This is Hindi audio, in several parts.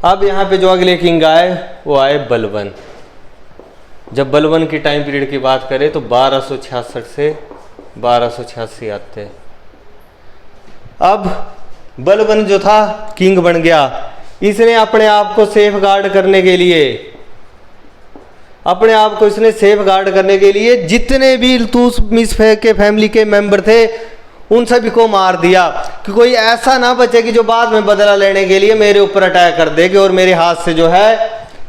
अब यहाँ पे जो अगले किंग आए वो आए बलबन। जब बलबन की टाइम पीरियड की बात करें तो 1266 से 1286 आते हैं। अब बलबन जो था किंग बन गया। इसने अपने आप को सेफ गार्ड करने के लिए, अपने आप को इसने सेफ गार्ड करने के लिए जितने भी इल्तुतमिश के फैमिली के मेंबर थे उन सभी को मार दिया कि कोई ऐसा ना बचे कि जो बाद में बदला लेने के लिए मेरे ऊपर अटैक कर देगी और मेरे हाथ से जो है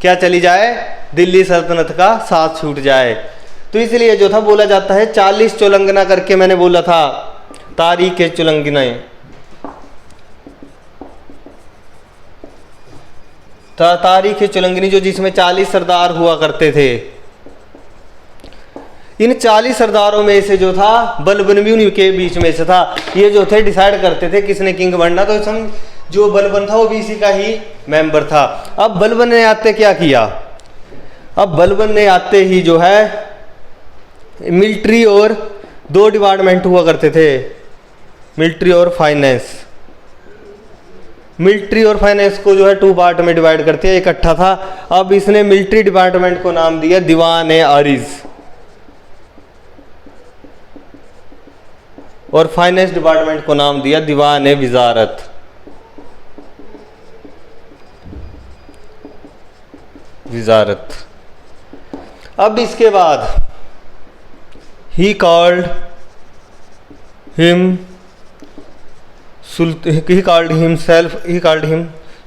क्या चली जाए, दिल्ली सल्तनत का साथ छूट जाए। तो इसलिए जो था बोला जाता है 40 चोलंगना करके, मैंने बोला था तारीख चुलंगना, तारीख चुलंगनी, जो जिसमें 40 सरदार हुआ करते थे। इन 40 सरदारों में से जो था बलबन भी उन्हीं के बीच में से था। ये जो थे डिसाइड करते थे किसने किंग बनना, तो सम जो बलबन था वो भी इसी का ही मेंबर था। अब बलबन ने आते क्या किया, अब बलबन ने आते ही जो है मिलिट्री और 2 डिपार्टमेंट हुआ करते थे, मिलिट्री और फाइनेंस। मिलिट्री और फाइनेंस को जो है 2 पार्ट में डिवाइड करते हैं, इकट्ठा था। अब इसने मिलिट्री डिपार्टमेंट को नाम दिया दीवान-ए-आरिज और फाइनेंस डिपार्टमेंट को नाम दिया दीवान-ए-विजारत। विजारत। अब इसके बाद he called him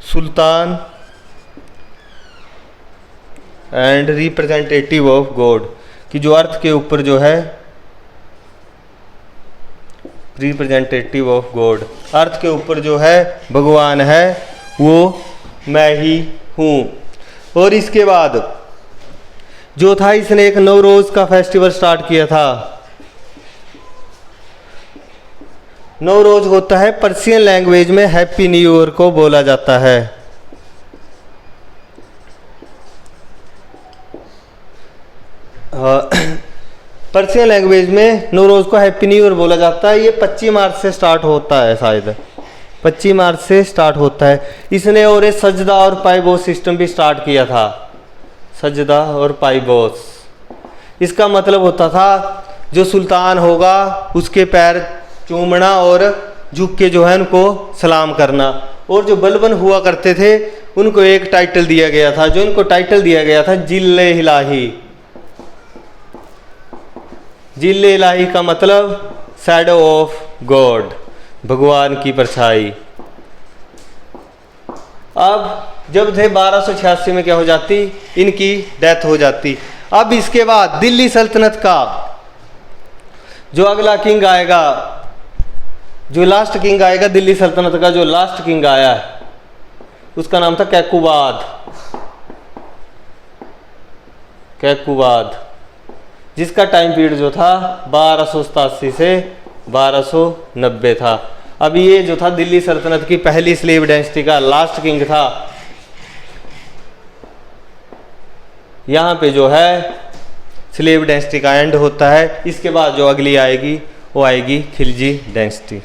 sultan and representative of God, कि जो अर्थ के ऊपर जो है रिप्रेजेंटेटिव ऑफ गॉड, अर्थ के ऊपर जो है भगवान है वो मैं ही हूँ। और इसके बाद जो था इसने एक नवरोज का फेस्टिवल स्टार्ट किया था। नवरोज होता है पर्शियन लैंग्वेज में हैप्पी न्यू ईयर को बोला जाता है। पर्शियन लैंग्वेज में नवरोज को हैप्पी न्यू ईयर बोला जाता है। ये 25 मार्च से स्टार्ट होता है, शायद 25 मार्च से स्टार्ट होता है। इसने और एक सजदा और पाइबोस सिस्टम भी स्टार्ट किया था, सजदा और पाइबोस। इसका मतलब होता था जो सुल्तान होगा उसके पैर चूमना और झुक के जो है उनको सलाम करना। और जो बलबन हुआ करते थे उनको एक टाइटल दिया गया था, जो इनको टाइटल दिया गया था जिल्ले इलाही। जिल्ले इलाही का मतलब शैडो ऑफ गॉड, भगवान की परछाई। अब जब थे 1286 में क्या हो जाती, इनकी डेथ हो जाती। अब इसके बाद दिल्ली सल्तनत का जो अगला किंग आएगा, जो लास्ट किंग आएगा दिल्ली सल्तनत का, जो लास्ट किंग आया है उसका नाम था कैकुबाद। कैकुबाद, जिसका टाइम पीरियड जो था 1287 से 1290 था। अब ये जो था दिल्ली सल्तनत की पहली स्लेव डायनेस्टी का लास्ट किंग था। यहाँ पे जो है स्लेव डायनेस्टी का एंड होता है। इसके बाद जो अगली आएगी वो आएगी खिलजी डायनेस्टी।